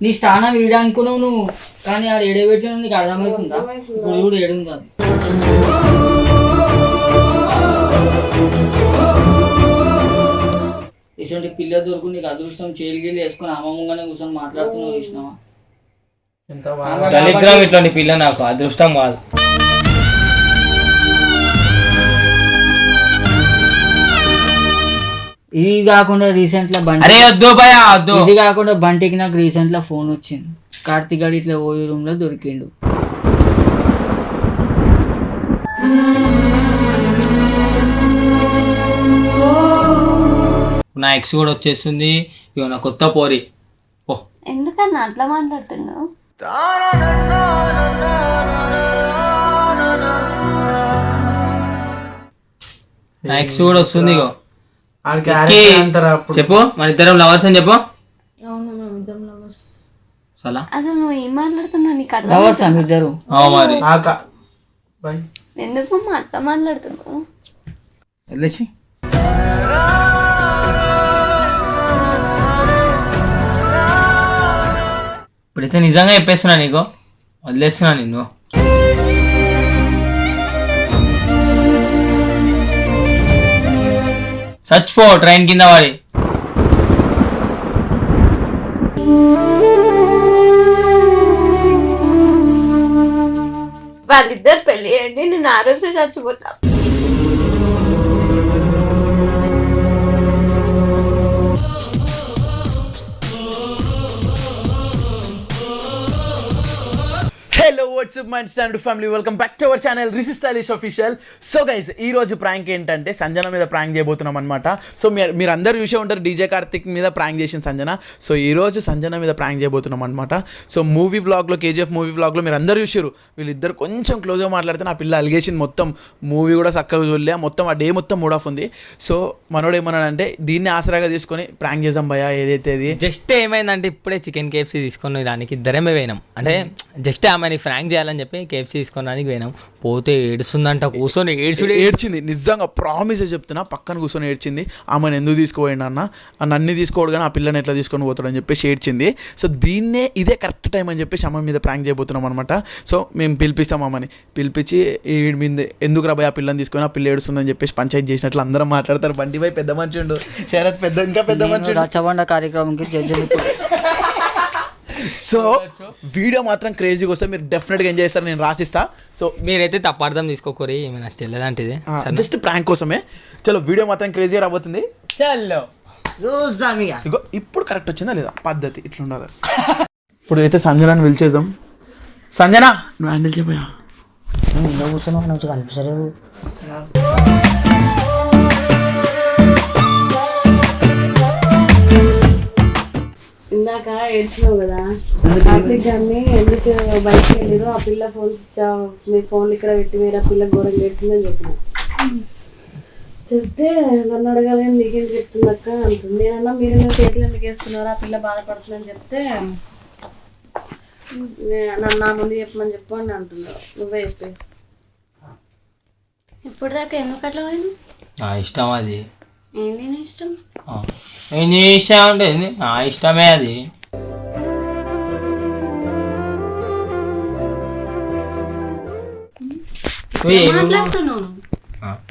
నీ స్థానం వీడు అనుకున్నావు నువ్వు, కానీ ఆడు ఏడబెట్టిన నీకు అర్థమవుతుందా? ఇప్పుడు చూడు ఏడుంది అది. ఇటువంటి పిల్ల దొరుకు నీకు అదృష్టం చేయలిగిలి వేసుకొని అమ్మమ్మగానే కూర్చొని మాట్లాడుతున్నావు చూసినావా? దళిద్రం ఇట్లాంటి పిల్ల నాకు అదృష్టం కాదు. ఇది కాకుండా రీసెంట్ గా ఇది కాకుండా బంటికి నాకు రీసెంట్ గా ఫోన్ వచ్చింది. కార్తీక్ గారు ఇట్లా ఓయూ రూమ్ లో దొరికిండు. నా ఎక్స్ కూడా వచ్చేస్తుంది. ఇక నా కొత్త పోరి. ఓ ఎందుకన్నా అట్లా మాట్లాడుతున్నావు? నా ఎక్స్ కూడా వస్తుంది. ఇగో చెప్పు మన ఇద్దరం లవర్స్ అని చెప్పు. అసలు నువ్వు ఏం మాట్లాడుతున్నావు? నీకు మరి ఎందుకు అట్లా మాట్లాడుతున్నావు? ఇప్పుడైతే నిజంగా చెప్పేస్తున్నా నీకు, వదిలేస్తున్నా నిన్ను. చచ్చిపో ట్రైన్ కింద వాడి. వాళ్ళిద్దరు పెళ్లి చేయండి, నేను ఆ రోజే చచ్చిపోతా. Hello WhatsApp my standard family, welcome back to our channel Rishi stylish official. So guys, ఈ రోజు ప్రాంక్ ఏంటంటే సంజన మీద ప్రాంక్ చేయబోతున్నాం అనమాట. సో మీరు అందరూ చూసే ఉంటారు డీజే కార్తిక్ మీద ప్రాంక్ చేసిన సంజన. సో ఈ రోజు సంజన మీద ప్రాంక్ చేయబోతున్నాం అనమాట. సో మూవీ వ్లాగ్లో, కేజీఎఫ్ మూవీ వ్లాగ్లో మీరు అందరూ చూసారు. వీళ్ళిద్దరు కొంచెం క్లోజ్గా మాట్లాడితే నా పిల్ల అలిగేసింది. మొత్తం మూవీ కూడా చక్కగా చూడలే, మొత్తం ఆ డే మొత్తం మూడ్ ఆఫ్ ఉంది. సో మనోడు ఏమన్నాడంటే దీన్ని ఆసరాగా తీసుకొని ప్రాంక్ చేద్దాం భయ్యా. ఏదైతే అది జస్ట్ ఏమైందంటే ఇప్పుడే చికెన్ కేఎఫ్సీ తీసుకొని దానికి ఇద్దరమే పోయినాం. అంటే జస్ట్ ఆమెని ఫ్రాంక్ చేయాలని చెప్పి కేఎఫ్సీ తీసుకోవడానికి పోయినాం. పోతే ఏడుస్తుందంట, కూర్చొని ఏడ్చింది. నిజంగా ప్రామిస్ చెప్తున్నా, పక్కన కూర్చొని ఏడ్చింది. ఆమెను ఎందుకు తీసుకోపోయిండు అన్న, అన్ని తీసుకోడు కానీ ఆ పిల్లని ఎట్లా తీసుకొని పోతాడని చెప్పేసి ఏడ్చింది. సో ఇదే కరెక్ట్ టైం అని చెప్పేసి అమ్మ మీద ప్రాంక్ చేయబోతున్నాం అనమాట. సో మేము పిలిపిస్తాం అమ్మని, పిలిపించి వీడి మీద ఎందుకు రాబోయే ఆ పిల్లని తీసుకొని, ఆ పిల్ల ఏడుస్తుందని చెప్పేసి పంచాయతీ చేసినట్లు అందరం మాట్లాడతారు. బండి పోయి పెద్ద మనిషి ఉండు, శరత్ ఇంకా పెద్ద మనిషి. రచ్చబండ కార్యక్రమంకి జడ్జి. సో వీడియో మాత్రం క్రేజీగా వస్తే మీరు డెఫినెట్గా ఎంజాయ్ చేస్తారు, నేను రాసిస్తా. సో మీరైతే తప్పార్థం తీసుకోకూరి, ఏమైనా చెల్లెలాంటిది జస్ట్ ప్రాంక్ కోసమే. చలో వీడియో మాత్రం క్రేజీగా రాబోతుంది. చలో చూద్దాం. ఇగో ఇప్పుడు కరెక్ట్ వచ్చిందా లేదా పద్ధతి ఇట్లా ఉండాలి. ఇప్పుడు అయితే సంజనాన్ని పిలిచేద్దాం. సంజన నువ్వు హ్యాండిల్ చేయబోయా? కూర్చున్నావు నుంచి కనిపిస్తలేవు. ఇందాక ఏడ్చినావు కదా, కార్తీక్ గారిని ఎందుకు బయటకు వెళ్ళారు, ఆ పిల్ల ఫోన్ మీ ఫోన్ ఇక్కడ పెట్టి మీరు ఆ పిల్ల ఘోరంగా ఏడ్చిందని చెప్పిన. చెప్తే నన్ను అడగాలని నీకేం చెప్తుందక్క అంటుంది. నేనన్నా మీరు చేతులు ఎందుకు వేస్తున్నారు, ఆ పిల్ల బాధపడుతుందని చెప్తే నన్ను నా ముందు చెప్పమని చెప్పు అని అంటున్నావు. నువ్వే చెప్పే. ఇప్పుడు దాకా ఎందుకు అట్లా నా ఇష్టం అది. ఏంది నీ ఇష్టం? ఏం చేసా అంటే నా ఇష్టమే అది.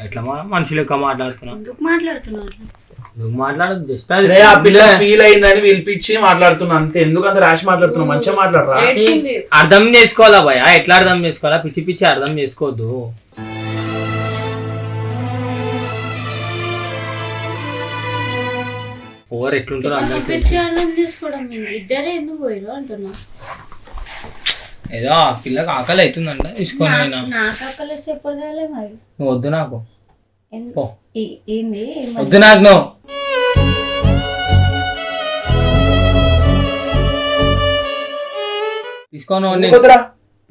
ఎట్లా మనిషి లెక్క మాట్లాడుతున్నావు? ఎందుకు మాట్లాడుతున్నావు? నువ్వు మాట్లాడదు, జస్ట్ ఫీల్ అయిందని పిలిపించి మాట్లాడుతున్నా అంతే. ఎందుకు అంత ర్యాష్ మాట్లాడుతున్నావు? మంచిగా మాట్లాడరా. అర్థం చేసుకోవాలా భయ, ఎట్లా అర్థం చేసుకోవాలా? పిచ్చి పిచ్చి అర్థం చేసుకోవద్దు. ఓవర్ ఎట్లుంటారో ఇద్దరే ఎందుకు పోయారు అంటున్నా. ఏదో ఆ పిల్లకి ఆకలి అవుతుందంట, తీసుకొని నాకు ఆకలి వేస్తే ఎప్పుడు తేలే మరి. నువ్వు వద్దు నాకు, ఏంది వద్దు నాకు. నువ్వు తీసుకొని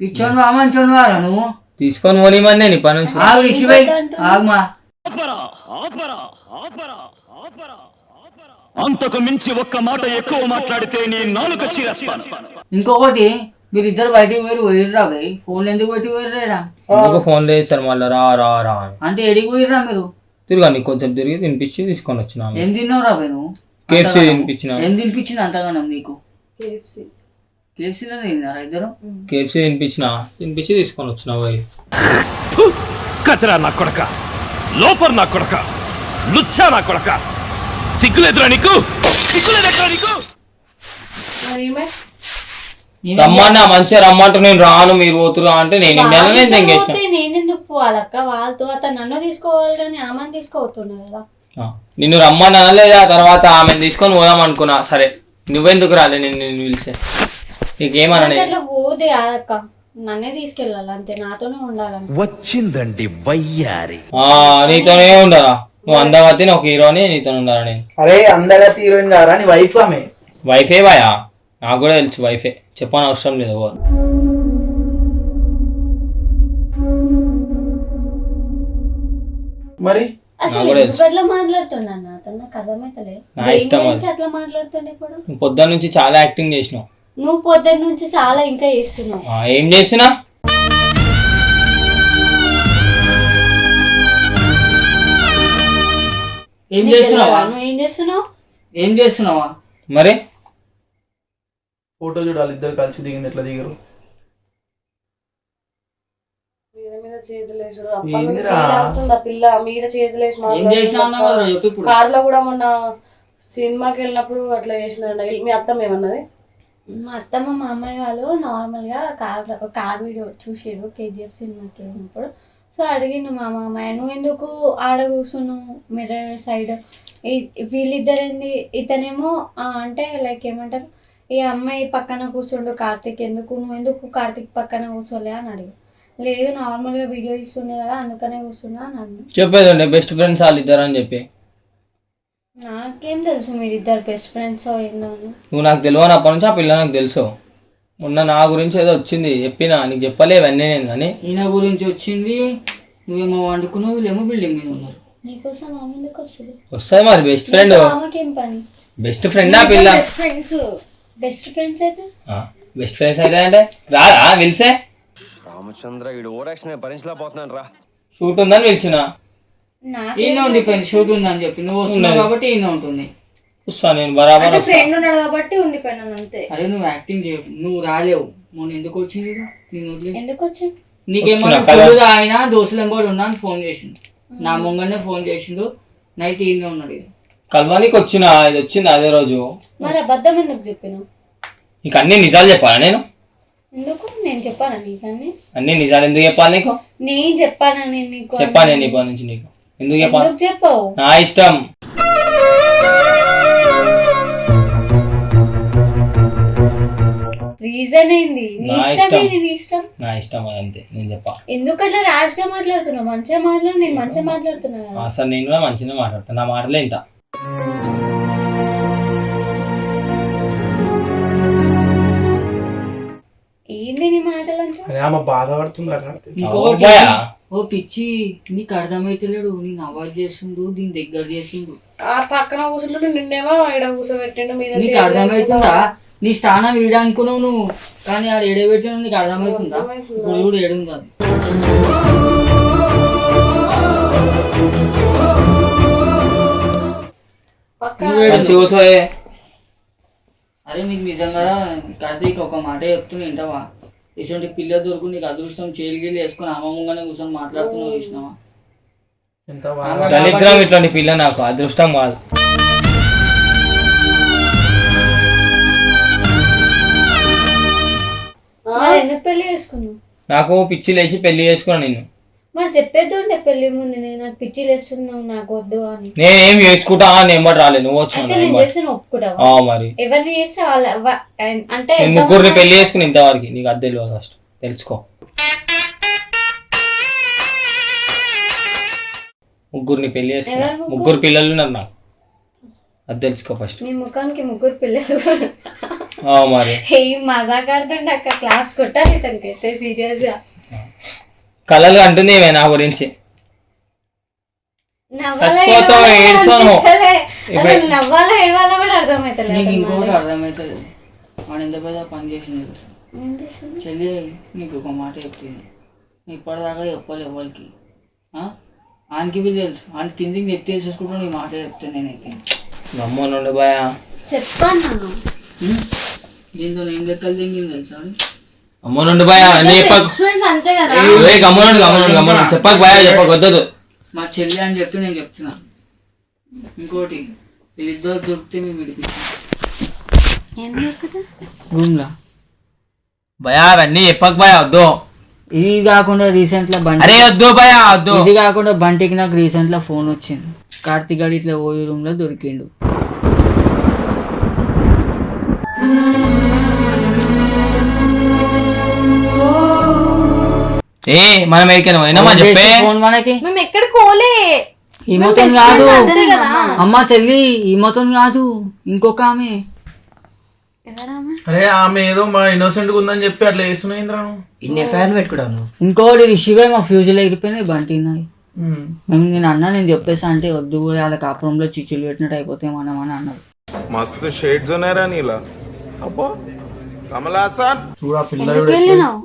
పిచ్చోను మంచోను వారా నువ్వు తీసుకొని పోనిమని నేను ఇప్పటి నుంచి. అంతకు మించి ఒక్క మాట ఎక్కువ మాట్లాడితే నీ నాలుక చీరేస్తాను. ఇంకొకటి, మీరిద్దరు బయటకు పోయిర్రా భయ్, ఫోన్ ఎందుకు పెట్టి పోయిర్రా? ఎందుకు ఫోన్ చేస్తారు మళ్ళీ రా రా రా అంటే ఎడికి పోయిర్రా మీరు? తిరిగా నీకు కొంచెం తిరిగి తినిపించి తీసుకొని వచ్చిన. ఏం తిన్నావు రా నువ్వు? కేఎఫ్సీ తినిపించిన. ఏం తినిపించిన అంతగానం నీకు? కేసీలో తిన్నారా ఇద్దరు? కేఎఫ్సీ తినిపించి తీసుకొని వచ్చిన పోయి. కచరా నా కొడక, లోఫర్ నా కొడక, లుచ్చా నా కొడక, సిగ్గులేదురా నీకు? సిగ్గులేదురా నీకు? మరి ఈమె రమ్మన్నా మంచిగా రమ్మంటే నేను రాను మీరు పోతురా అంటే నేను ఇండియాలోనే తెంగేసిన. నేనెందుకు పోవాలక్క వాళ్ళతో? అతను నన్ను తీసుకోవాలి కానీ ఆమెను తీసుకోవతుండే కదా. నిన్ను రమ్మని అనలేదా? తర్వాత ఆమెను తీసుకొని పోదాం అనుకున్నా. సరే నువ్వెందుకు రాలే? నేను పిలిచే నీకేమన్నా అట్లా పోతే అక్క నన్నే తీసుకెళ్ళాలి అంతే, నాతోనే ఉండాలని. వచ్చిందండి వయ్యారి. నీతోనే ఉండాలా? నువ్వు అందవతి ఒక హీరోని, నీతో ఉండాలా నేను? అరే అందగా హీరోయిన్ గారా నీ వైఫ్? ఆమె వైఫే బాయా? నాకు కూడా తెలుసు వైఫే, చెప్పని అవసరం లేదు. మరి అసలు ఎందుకు అట్లా మాట్లాడుతున్నా అతను? నాకు అర్థమైతలే. నా ఇష్టం అది. అట్లా మాట్లాడుతుండే ఇప్పుడు. నువ్వు పొద్దున్న నుంచి చాలా యాక్టింగ్ చేసినావు. నువ్వు పొద్దున్న నుంచి చాలా ఇంకా చేస్తున్నావు. ఏం చేసినా? ఏం చేస్తున్నావా? నువ్వు ఏం చేస్తున్నావు? ఏం చేస్తున్నావా? మరి ఫోటో చూడాలి, ఇద్దరు కలిసి దిగింది, ఎట్లా దిగరు? మీద చేతులేసుడు అవుతుంది. ఆ పిల్ల మీద చేతులేసి ఏం చేసినావు? కారులో కూడా మొన్న సినిమాకి వెళ్ళినప్పుడు అట్లా చేసిన. మీ అత్తమ్మ ఏమన్నది? మా అత్తమ్మ మా అమ్మాయి వాళ్ళు నార్మల్గా కార్ వీడియో చూసారు కేజీఎఫ్ సినిమాకి వెళ్ళినప్పుడు. సో అడిగిండు మా మామయ్య, నువ్వు ఎందుకు ఆడ కూర్చున్నావు మిర్రర్ సైడ్? వీళ్ళిద్దరేంది, ఇతనేమో అంటే లైక్ ఏమంటారు, ఈ అమ్మాయి పక్కన కూర్చుండు కార్తిక్, ఎందుకు నువ్వు ఎందుకు కార్తిక్ పక్కన కూర్చోలే అని అడిగి. లేదు నార్మల్గా వీడియో ఇస్తుండే కదా అందుకనే కూర్చున్నా అని అన్నాడు. చెప్పేదండి బెస్ట్ ఫ్రెండ్స్ వాళ్ళిద్దరు అని చెప్పి. నాకేం తెలుసు మీరిద్దరు బెస్ట్ ఫ్రెండ్స్ ఏందో అని. నువ్వు నాకు తెలియని అప్పటి నుంచి ఆ పిల్ల నాకు తెలుసు. మొన్న నా గురించి ఏదో వచ్చింది చెప్పినా, నీకు చెప్పలే ఇవన్నీ నేను. కానీ ఈయన గురించి వచ్చింది, నువ్వేమో వండుకున్నావు, వీళ్ళేమో బిల్డింగ్ మీద ఉన్నారు. నీకోసం ఆమె ఎందుకు వస్తుంది? వస్తుంది మరి బెస్ట్ ఫ్రెండ్. ఆమెకేం పని? బెస్ట్ ఫ్రెండ్ ఆ పిల్ల. బెస్ట్ ఫ్రెండ్స్ అయితే బెస్ట్ ఫ్రెండ్స్ అయితే అంటే రారా పిలిచే? రామచంద్ర ఈడు ఓరాక్షన్ భరించలేకపోతున్నాను రా. షూట్ ఉందని పిలిచిన. ఈయన ఉండిపోయింది, షూట్ ఉందని చెప్పి. నువ్వు వస్తున్నావు కాబట్టి ఈయన ఉంటుంది. వస్తా నేను బరాబర్. ఫ్రెండ్ ఉన్నాడు కాబట్టి ఉండిపోయినాను అంతే. అరే నువ్వు యాక్టింగ్ చేయవు, నువ్వు రాలేవు. మొన్న ఎందుకు వచ్చింది? నేను వదిలేసి ఎందుకు వచ్చాను? నీకేమన్నా ఫుల్ ఆయన దోశలు ఎంబడి ఉన్నా అని ఫోన్ చేసిండు. నా ముంగనే ఫోన్ చేసిండు. నైట్ ఈయనే ఉన్నాడు. కల్వానికి వచ్చిన ఇది వచ్చింది అదే రోజు. మరి అబద్ధం ఎందుకు చెప్పినావు? నీకు అన్ని నిజాలు చెప్పాలా నేను? ఎందుకు? నేను చెప్పానా నీకని? అన్ని నిజాలు ఎందుకు చెప్పాలి నీకు? నేను చెప్పానా నీకు? చెప్పాను నేను ఇప్పటి నుంచి నీకు. ఎందుకు చెప్పాలి? ఎందుకు చెప్పావు? నా ఇష్టం. రీజన్ ఏంది? నీ ఇష్టం ఏది? నీ ఇష్టం. నా ఇష్టం అదంతే, నేను చెప్పా. ఎందుకు అట్లా ర్యాష్ గా మాట్లాడుతున్నావు? మంచిగా మాట్లాడు. నేను మంచిగా మాట్లాడుతున్నా కదా. అసలు నేను కూడా మంచిగా మాట్లాడతాను, నా మాటలే ఇంత. ఏంది నీ మాటలంతా? ఆమె బాధపడుతుందా? ఓ పిచ్చి, నీకు అర్థమైతలేడు. నేను అవాయిడ్ చేస్తుండు, దీని దగ్గర చేసిండు. ఆ పక్కన కూర్చుంటే నిన్నేమో ఇక్కడ కూర్చోబెట్టిండు మీద. నీకు అర్థమవుతుందా? నీ స్థానం ఏడ అనుకున్నావు నువ్వు, కానీ ఆడ ఏడబెట్టినా నీకు అర్థమవుతుందా? ఇప్పుడు కూడా ఏడుంది అది. అరే నీకు నిజంగా కార్తీక్ ఒక మాట చెప్తున్నా వింటావా? ఇటువంటి పిల్లలు దొరుకు నీకు అదృష్టం చేయలిగిలి వేసుకొని అమ్మమ్మగానే కూర్చొని మాట్లాడుతున్నావు చూసినావా? దరిద్రం ఇట్లాంటి పిల్ల నాకు అదృష్టం కాదు. ఎందుకు పెళ్లి చేసుకున్నావు? నాకు పిచ్చి లేచి పెళ్లి చేసుకున్నాను నిన్ను. మరి చెప్పేద్దు ఉండే పెళ్లి ముందు, నేను నాకు పిచ్చి లేస్తున్నావు నాకు వద్దు అని. నేనేం చేసుకుంటా నెంబర్ రాలే, నువ్వు అయితే నేను చేస్తే ఒప్పుకుంటావా? మరి ఎవరిని చేస్తే వాళ్ళ అంటే నేను ముగ్గురిని పెళ్లి చేసుకుని ఇంతవరకు నీకు అది తెలియదు. ఫస్ట్ తెలుసుకో, ముగ్గురిని పెళ్లి చేసుకున్నా, ముగ్గురు పిల్లలు ఉన్నారు నాకు, అది తెలుసుకో ఫస్ట్. నీ ముఖానికి ముగ్గురు పిల్లలు మరి ఏం మజాక్ ఆడుతుండే అక్క, క్లాస్ కొట్టాలి తనకైతే సీరియస్ గా. కళలు అంటుంది ఏమే నా గురించి. నవ్వాలా ఏడవాలా కూడా అర్థమవుతలేదు. నీకు ఇంకోటి అర్థమవుతుంది, వాడు ఎంత పెద్ద పని చేసింది చెల్లి. నీకు ఒక మాట చెప్తుంది, ఇప్పటిదాకా చెప్పాలి ఎవరికి. ఆయనకి వీళ్ళు తెలుసు, ఆయన కిందికి నెత్తి వేసేసుకుంటూ నీ మాట చెప్తాను నేనైతే. నమ్మనుండు భయ చెప్పాను. దీంతో ఏం లెక్కలు దింగింది తెలుసా అది? అమ్మనుండి భయ అన్నీ చెప్పకు. ఫ్రెండ్స్ అంతే కదా. ఏ గమ్మనుండి చెప్పకు భయ చెప్పకు వద్దదు. మా చెల్లి అని చెప్పి నేను చెప్తున్నా. ఇంకోటి వీళ్ళిద్దరు దొరికితే మేము విడిపిస్తాం ఏం దొరుకుతా? రూమ్లా. భయ అవన్నీ చెప్పకు భయ వద్దు. ఇది కాకుండా రీసెంట్ లా అరే వద్దు భయ వద్దు. ఇది కాకుండా బంటికి నాకు రీసెంట్ లా ఫోన్ వచ్చింది. కార్తీక్ గారు ఇట్లా ఓయూ రూమ్ లో దొరికిండు. ఏ మనం ఎక్కడికైనా పోయినామా చెప్పే. ఫోన్ మనకి మేము ఎక్కడ కోలే. ఈ మొత్తం కాదు అంతే కదా. అమ్మ చెల్లి, ఈ మొత్తం కాదు ఇంకొక ఆమె. ఎవరామె? అరే ఆమె ఏదో మా ఇన్నోసెంట్ గా ఉందని చెప్పి అట్లా చేస్తున్నాయి ఇంద్రాను. ఇన్ని ఎఫ్ఐఆర్లు పెట్టుకున్నాను. ఇంకోటి రిషివే మా ఫ్యూజులు ఎగిరిపోయినాయి బంటి నాయి. నేను అన్నా నేను చెప్పేసా అంటే వద్దు వాళ్ళ కాపురంలో చిచ్చులు పెట్టినట్టు అయిపోతే మనం అని అన్నాడు. मस्त शेड्स ఉన్నాయరా నీలా అబ్బో కమలాసన్ చూడు ఆ పిల్ల ఎందుకు వెళ్ళినావు?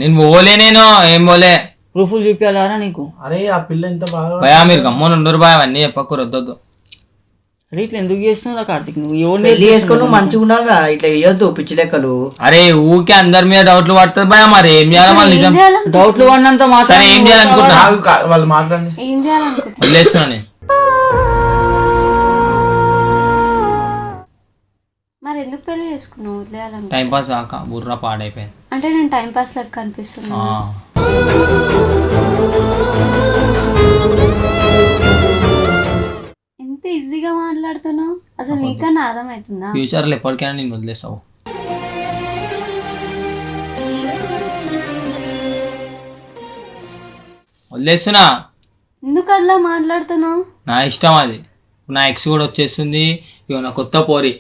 నేను పోలే, నేను ఏం పోలే. ప్రూఫ్లు చూపించాలారా నీకు? అరే ఆ పిల్ల ఎంత బాగా భయ మీరు గమ్మని ఉండరు భయ అవన్నీ చెప్పకు వద్దొద్దు. అరే ఇట్లా ఎందుకు చేస్తున్నావు కార్తీక్? నువ్వు ఎవరిని పెళ్లి చేసుకొని నువ్వు మంచిగా ఉండాలిరా, ఇట్లా వేయొద్దు పిచ్చి లెక్కలు. అరే ఊకే అందరి మీద డౌట్లు పడుతుంది భయ, మరి ఏం చేయాలి మళ్ళీ నిజం. డౌట్లు పడినంత సరే మాత్రం ఏం చేయాలనుకుంటున్నా వాళ్ళు మాట్లాడండి. ఏం చేయాలనుకుంటున్నావు? వదిలేస్తున్నా నేను. మరి ఎందుకు పెళ్లి చేసుకున్నావు? వదిలేయాలను టైం పాస్ కాక బుర్ర పాడైపోయింది. అంటే నేను టైం పాస్ లెక్క కనిపిస్తున్నా. ఎంత ఈజీగా మాట్లాడుతున్నావు, అసలు నీకన్నా అర్థమవుతుందా? ఫ్యూచర్లో ఎప్పటికైనా నేను వదిలేస్తావు. వదిలేస్తున్నా. ఎందుకు అట్లా మాట్లాడుతున్నావు? నా ఇష్టం అది. నా ఎక్స్ కూడా వచ్చేస్తుంది, ఇక నా కొత్త పోరి.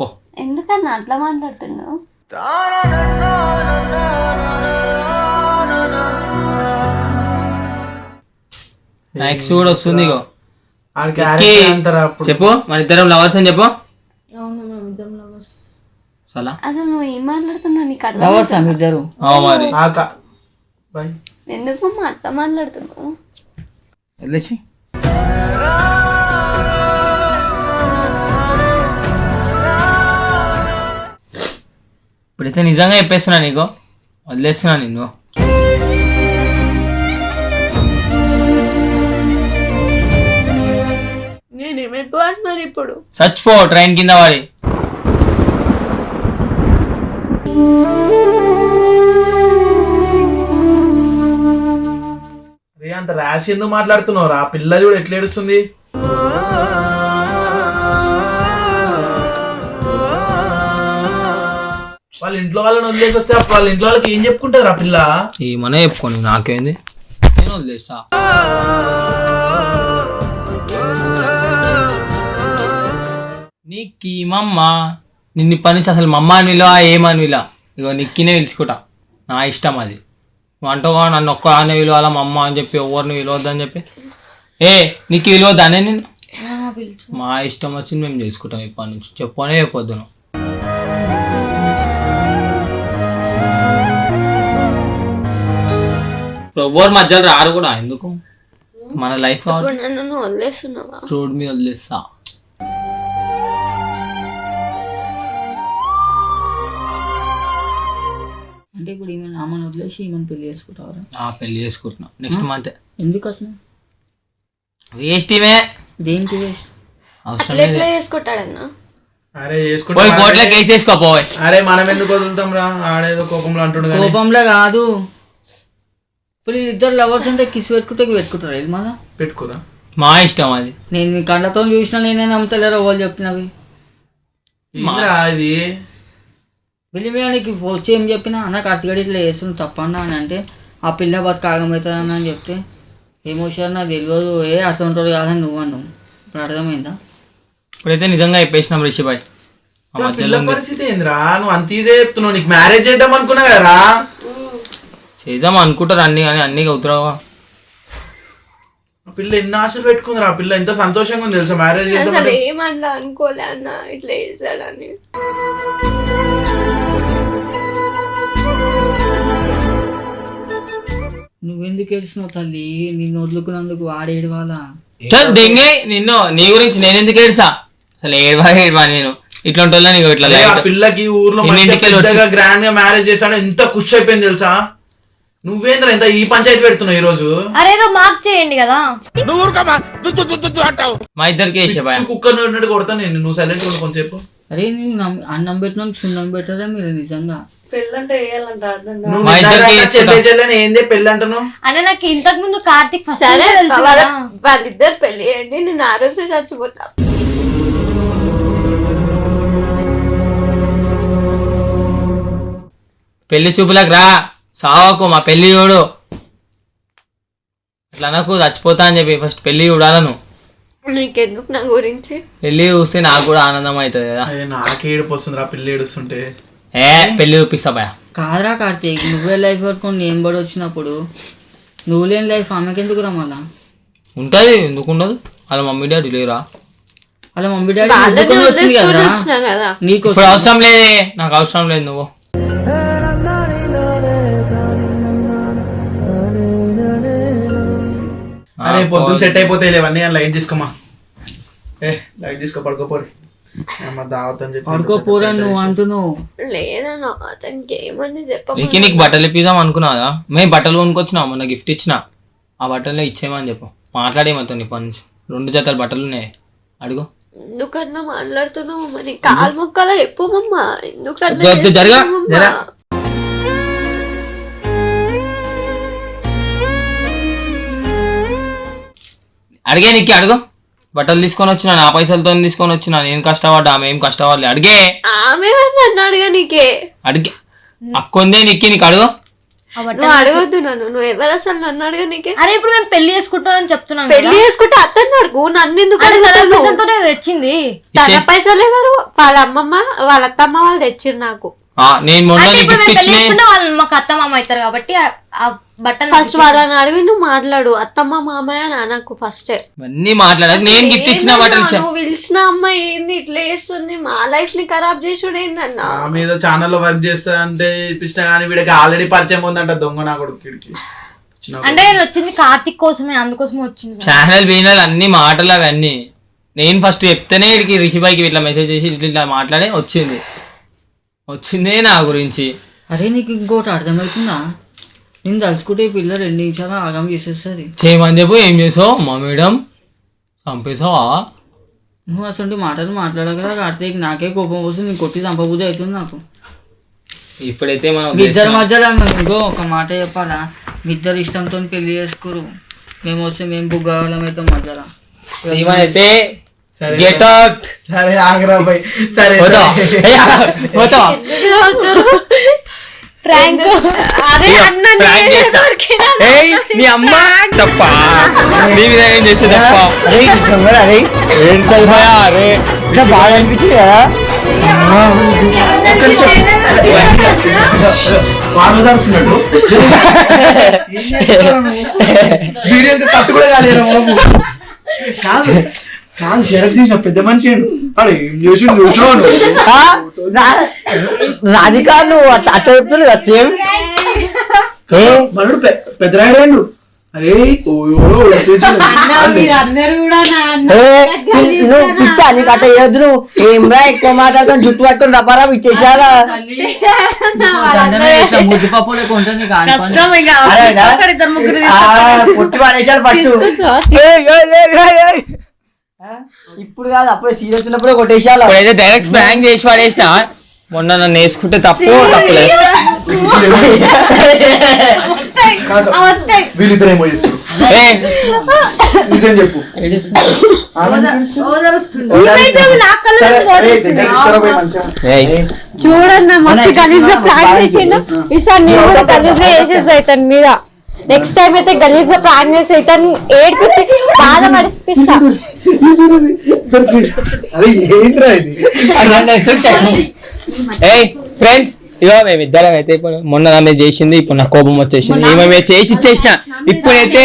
ఓ ఎందుకన్నా అట్లా మాట్లాడుతున్నావు? నా ఎక్స్ కూడా వస్తుంది. ఇగో ఆడికి క్యారెక్టర్ అంటారా అప్పుడు? చెప్పు మన ఇద్దరం లవర్స్ అని చెప్పు. అవును మేము ఇద్దరం లవర్స్. సలా అసలు నువ్వు ఏం మాట్లాడుతున్నావు? నీకు అర్థం లవర్స్ ఇద్దరు. మరి బాయ్. ఎందుకు అట్లా మాట్లాడుతున్నావు? వదిలేసి ఇప్పుడైతే నిజంగా చెప్పేస్తున్నా నీకు, వదిలేస్తున్నా నిన్ను. నేను ఏమైపోవాలి మరి ఇప్పుడు? చచ్చిపో ట్రైన్ కింద వాడి. రే అంత ర్యాష్ ఎందుకు మాట్లాడుతున్నావు? ఆ పిల్ల చూడు ఎట్లా ఏడుస్తుంది. వాళ్ళ ఇంట్లో వాళ్ళని వదిలేసి వస్తే వాళ్ళ ఇంట్లో వాళ్ళకి ఏం చెప్పుకుంటారు ఆ పిల్ల? ఏమన్నా చెప్పుకోండి, నాకేంది, నేను వదిలేస్తా. నీకు మమ్మ నిన్ను పని నుంచి అసలు మమ్మ అని విలువ ఏమని విలువ, ఇగో నిక్కినే పిలుచుకుంటా, నా ఇష్టం అది. నువ్వు అంటావు నన్ను ఒక్క ఆనే విలువాల మమ్మ అని చెప్పి ఎవరిని విలువద్దని చెప్పి. నీకు విలువద్దానే నేను? మా ఇష్టం వచ్చింది మేము చేసుకుంటాం ఇప్పటి నుంచి, చెప్పనే చెప్పొద్దు నువ్వు. ఎవరు మధ్యలో రారు కూడా, ఎందుకు? మన లైఫ్ ఇప్పుడు నన్ను వదిలేస్తున్నావా? రోడ్ మీద వదిలేస్తా. అంటే ఇప్పుడు ఈమెను ఆమెను వదిలేసి ఈమెను పెళ్లి చేసుకుంటావరా? పెళ్లి చేసుకుంటున్నా నెక్స్ట్ మంత్. ఎందుకు అట్లా? వేస్ట్ ఇవే, దేనికి వేస్ట్? అవసరం ఎట్లా లేదు. చేసుకుంటాడన్నా? అరే పోయి చేసుకుంటా. కోర్టులో కేసు వేసుకోపోయి. అరే మనం ఎందుకు వదులుతాం రా? ఆడేదో కోపంలో అంటుండు కానీ. కోపంలో కాదు. ఇప్పుడు ఇద్దరు లవర్స్ అంటే కిస్ పెట్టుకుంటారు ఇది మళ్ళా పెట్టుకోరా. మా ఇష్టం అది. నేను నీ కళ్ళతో చూసినా నేనే నమ్ముతలేరా వాళ్ళు చెప్పినవి. ఏంద్రా ఇది? వెళ్ళి మీద నీకు వచ్చి ఏం చెప్పినా అన్న కార్తీక్ ఇట్లా చేస్తుంది తప్పన్నా అని అంటే ఆ పిల్ల బతుకు ఆగమవుతుందని అని చెప్తే ఏమోసారి నాకు తెలియదు, అట్లా ఉంటుంది కాదని నువ్వు అన్నావు. ఇప్పుడు అర్థమైందా? ఇప్పుడైతే నిజంగా చెప్పేసినాం రిషిబాయ్. ఆ పిల్ల పరిస్థితి ఏంద్రా? నువ్వు అంత ఈజీ చెప్తున్నావు. నీకు మ్యారేజ్ చేద్దాం అనుకున్నా కదరా? చేద్దాం అనుకుంటారు అన్ని, కానీ అన్ని అవుతున్నావా? ఆ పిల్ల ఎన్ని ఆశలు పెట్టుకుందిరా? ఆ పిల్ల ఎంత సంతోషంగా ఉంది తెలుసా మ్యారేజ్ చేద్దాం అసలు అంటే. ఏమన్నా అనుకోలే అన్న ఇట్లా చేశాడని. నువ్వెందుకు ఏడుస్తున్నావు తల్లి? నిన్ను వదులుకున్నందుకు వాడేడు వాళ్ళ చల్ దెంగే నిన్ను, నీ గురించి నేను ఎందుకు ఏడ్సా? అసలు ఏడవా నేను ఇట్లాంటి వాళ్ళని ఇగో ఇట్లా అరే, ఆ లైట్ పిల్లకి ఊర్లో ఇన్నింటికి పెద్దగా గ్రాండ్ గా మ్యారేజ్ చేస్తాడు, ఎంత ఖుషి అయిపోయింది తెలుసా. నువ్వేంద్ర ఎంత ఈ పంచాయతీ పెడుతున్నావు ఈ రోజు. అరేదో మార్క్ చేయండి కదా. మా ఇద్దరికి వేసే భయ కుక్కర్ ఉన్నట్టు కొడతా నేను, నువ్వు సైలెంట్ ఉండు కొంచెంసేపు. అరే నేను అన్నం పెట్టినా సున్నం పెట్టారా మీరు నిజంగా? పెళ్ళంటే వేయాలంట అర్థం కాదు. నువ్వు మా ఇద్దరికి నిజంగా వేసుకుంటా. చెల్లి ఏంది పెళ్ళి అంటున్నావు? అన్న నాకు ఇంతకు ముందు కార్తిక్ సరే తెలుసు కదా. వాళ్ళిద్దరు పెళ్లి చేయండి, నేను ఆ రోజే చచ్చిపోతా. పెళ్లి చూపులకు రా, సావకు మా పెళ్లి చూడు. అట్లా నాకు చచ్చిపోతా అని చెప్పి ఫస్ట్ పెళ్లి చూడాలను. నీకెందుకు నా గురించి? పెళ్లి చూస్తే నాకు కూడా ఆనందం అవుతుంది కదా. అయ్యో, నాకే ఏడుపు వస్తుంది రా పిల్లి ఏడుస్తుంటే. పెళ్లి చూపిస్తా భయ. కాదురా కార్తీక్, నువ్వే లైఫ్ పట్టుకొని నేను బడి వచ్చినప్పుడు నువ్వు లేని లైఫ్ ఆమెకి ఎందుకు రా? మళ్ళా ఉంటుంది, ఎందుకు ఉండదు? వాళ్ళ మమ్మీ డాడీ లేరా? అలా మమ్మీ డాడీ వాళ్ళని ఎందుకని వచ్చింది వదిలేసుకొని కదరా వచ్చినా కదా. నీకు ఇప్పుడు అవసరం లేదే, నాకు అవసరం లేదు నువ్వు. అరే పొద్దున్న సెట్ అయిపోతాయి ఇవన్నీ. లైట్ తీసుకోమా, లైట్ తీసుకో, పడుకోపోరు. దావత్ అని చెప్పి పడుకోపోరా నువ్వు అంటున్నావు. లేదన్నా అతనికి ఏమని నీకు నీకు బట్టలు ఇప్పిద్దాం అనుకున్నావా? మేము బట్టలు కొనుక్కొచ్చినావు, మొన్న గిఫ్ట్ ఇచ్చిన. ఆ బట్టలు ఇచ్చేయమని చెప్పు, మాట్లాడేమతో నీ పని నుంచి. 2 జతల బట్టలు ఉన్నాయి, అడుగు. ఎందుకన్నా మాట్లాడుతున్నావు? మరి కాలు మొక్కల చెప్పమమ్మా, ఎందుకన్నా వద్దు, జరగా, చేస్తున్నావమ్మా? జరా. అడిగే నీకు, అడుగు. బట్టలు తీసుకొని వచ్చినా, నా పైసలతో తీసుకొని వచ్చినా. నేను కష్టపడ్డా, ఆమె ఏం కష్టపడలే. అడిగే, ఆమె అన్నాడుగా నీకే. అడిగే. అక్కొందే నీకు, నీకు అడుగు. నువ్వు అడగొద్దు నన్ను, నువ్వు ఎవరు అసలు నన్ను అడగా నీకే. అరే ఇప్పుడు మేము పెళ్లి చేసుకుంటాం అని చెప్తున్నాను. పెళ్లి చేసుకుంటే అతన్ని అడుగు, నన్ను ఎందుకు పైసలతోనే తెచ్చింది. తన పైసలు ఎవరు? వాళ్ళ అమ్మమ్మ వాళ్ళ అత్తమ్మ వాళ్ళు తెచ్చిరు నాకు. నేను మొన్న అంటే ఇప్పుడు గిఫ్ట్ మేము పెళ్లి ఇచ్చిన. చేసుకుంటే వాళ్ళు మాకు అత్త మామ అవుతారు కాబట్టి ఆ బట్టలు ఫస్ట్ వాళ్ళని అడిగి నువ్వు మాట్లాడు. అత్తమ్మ మామయ్య నాకు ఫస్ట్ అన్నీ మాట్లాడక నేను గిఫ్ట్ ఇచ్చిన బట్టలు ఇచ్చాను. నువ్వు పిలిచిన అమ్మాయి ఏంది ఇట్లా చేస్తుంది? మా లైఫ్ ని ఖరాబ్ చేసుడు ఏందన్నా? ఆ మీద ఛానల్లో వర్క్ చేస్తా అంటే ఇప్పించిన కానీ వీడికి ఆల్రెడీ పరిచయం ఉందంట దొంగ నా కొడుకుడికి. అంటే నేను వచ్చింది కార్తిక్ కోసమే, అందుకోసమే వచ్చింది. ఛానల్ బీనల్ అన్ని మాటలు అవన్నీ నేను ఫస్ట్ చెప్తేనే వీడికి రిషిబాయికి ఇట్లా మెసేజ్ చేసి ఇట్లా మాట్లాడే వచ్చిందే నా గురించి. అరే నీకు ఇంకోటి అర్థమవుతుందా? నేను తలుచుకుంటే ఈ పిల్ల 2 నిమిషాలు ఆగం చేసేస్తుంది. చేయమని చెప్పు, ఏం చేసావు? మా మేడం చంపేసావా? నువ్వు అసలు మాటలు మాట్లాడగల కార్తీక్, నాకే కోపం వస్తుంది. నేను కొట్టి చంపబుద్ధి అవుతుంది నాకు. ఇప్పుడైతే మనం మీ ఇద్దరి మధ్యలో ఇంకో ఒక మాట చెప్పాలా? మీ ఇద్దరు ఇష్టంతో పెళ్లి చేసుకోరు, మేము వస్తే మేము బుగ్గలం అయితే మధ్యలో. అయితే గెట్ అవుట్. సరే ఆగరా బై. సరే ప్రాంక్. అరే అన్న నీ అమ్మ తప్ప, నీ మీద ఏం చేస్తే తప్ప. బాగా అనిపించింది కదా. వాడుదాల్సినట్టు వీడియో కట్టు కూడా కాలేరా బాబు. కాదు కాదు షరఫ్ తీసిన పెద్ద మనిషి అడే ఏం చేసి చూసినావు? రాధికా నువ్వు అట్లా చెప్తున్నావు కదా సేమ్. మనడు పెద్దరాయుడు. అరే మీరందరూ కూడా నువ్వు పిచ్చా, నీకు అట్లా వేయద్దు. నువ్వు ఏం రా ఎక్కువ మాట్లాడుతాను, జుట్టు పట్టుకుని రపారా ఇచ్చేసారా. ముద్దు పప్పు లేక ఉంటుంది పొట్టి పడేసారు ఫస్ట్. ఇప్పుడు కాదు, అప్పుడే సీరియస్ ఉన్నప్పుడు కొట్టేసాను. అయితే డైరెక్ట్ ఫ్రాంక్ చేసి పడేసిన. మొన్న నన్ను వేసుకుంటే తప్పులేదు. వీళ్ళిద్దరు ఏమో చేస్తారు. నిజం చెప్పు. చూడన్నా మస్తు గలీజ్ గా ప్రాంక్ చేసిండు. ఈసారి నేను కూడా గలీజ్ గా వేసేసి అవుతాను మీద. నెక్స్ట్ టైం అయితే గలీజ్ గా ప్రాంక్ చేసి అవుతాను, ఏడిపించి బాధ పడిపిస్తా. అరే ఏంట్రా ఇది? ఫ్రెండ్స్ ఇగో మేమిద్దరం అయితే ఇప్పుడు మొన్న ఆమె చేసింది, ఇప్పుడు నా కోపం వచ్చేసింది. ఏమే చేసి ఇచ్చేసిన, ఇప్పుడైతే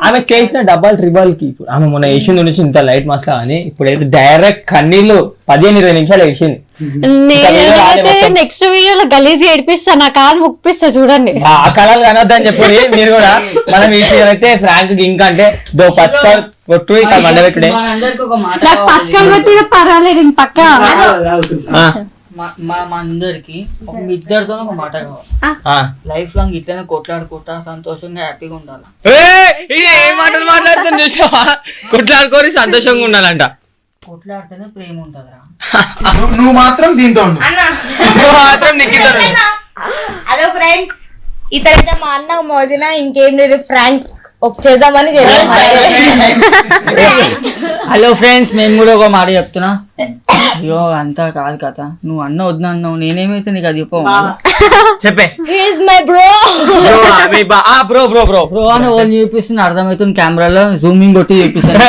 ఆమె చేసిన డబల్ ట్రిబల్ కి ఇప్పుడు ఆమె మొన్న వేసింది నుంచి ఇంత లైట్ మసాలా అని, ఇప్పుడైతే డైరెక్ట్ కన్నీళ్ళు 15-20 నిమిషాలు వేసింది. నేనైతే నెక్స్ట్ వీడియోలో గలీజ్ ఏడిపిస్తా, నా కాలు ముప్పిస్తా చూడండి. ఆ కళలు కనొద్దని చెప్పి మీరు కూడా. మనం ఈ అయితే ఫ్రాంక్ ఇంకా అంటే దో పచ్చకాలు కొట్టు ఇక్కడ మండబెట్టుడే. మనందరికి ఒక మాట నాకు పచ్చకాలు కొట్టిన పర్వాలేదు, నేను పక్క మా అందరికి మీ ఇద్దరితో ఒక మాట కావాలి. లైఫ్ లాంగ్ ఇట్లనే కొట్లాడుకుంటా సంతోషంగా హ్యాపీగా ఉండాలి. ఏం మాటలు మాట్లాడుతుంది చూసావా? కొట్లాడుకోరి సంతోషంగా ఉండాలంట. కొట్లాడితేనే ప్రేమ ఉంటుందిరా. నువ్వు మాత్రం దీంతో ఉండు. మాత్రం నిక్కితారు. హలో ఫ్రెండ్స్, ఇతరైతే మా అన్న మోదిన ఇంకేం లేదు, ఫ్రాంక్ చేద్దామని చేద్దాం. హలో ఫ్రెండ్స్, మేము కూడా ఒక మాట చెప్తున్నా. అయ్యో అంతా కాదు కథ, నువ్వు అన్న వద్దు అన్నావు, నేనేమైతే నీకు అది చెప్పే my bro bro bro bro bro అని వాళ్ళు చూపిస్తున్నా అర్థమవుతుంది. కెమెరాలో జూమింగ్ కొట్టి చూపిస్తాను.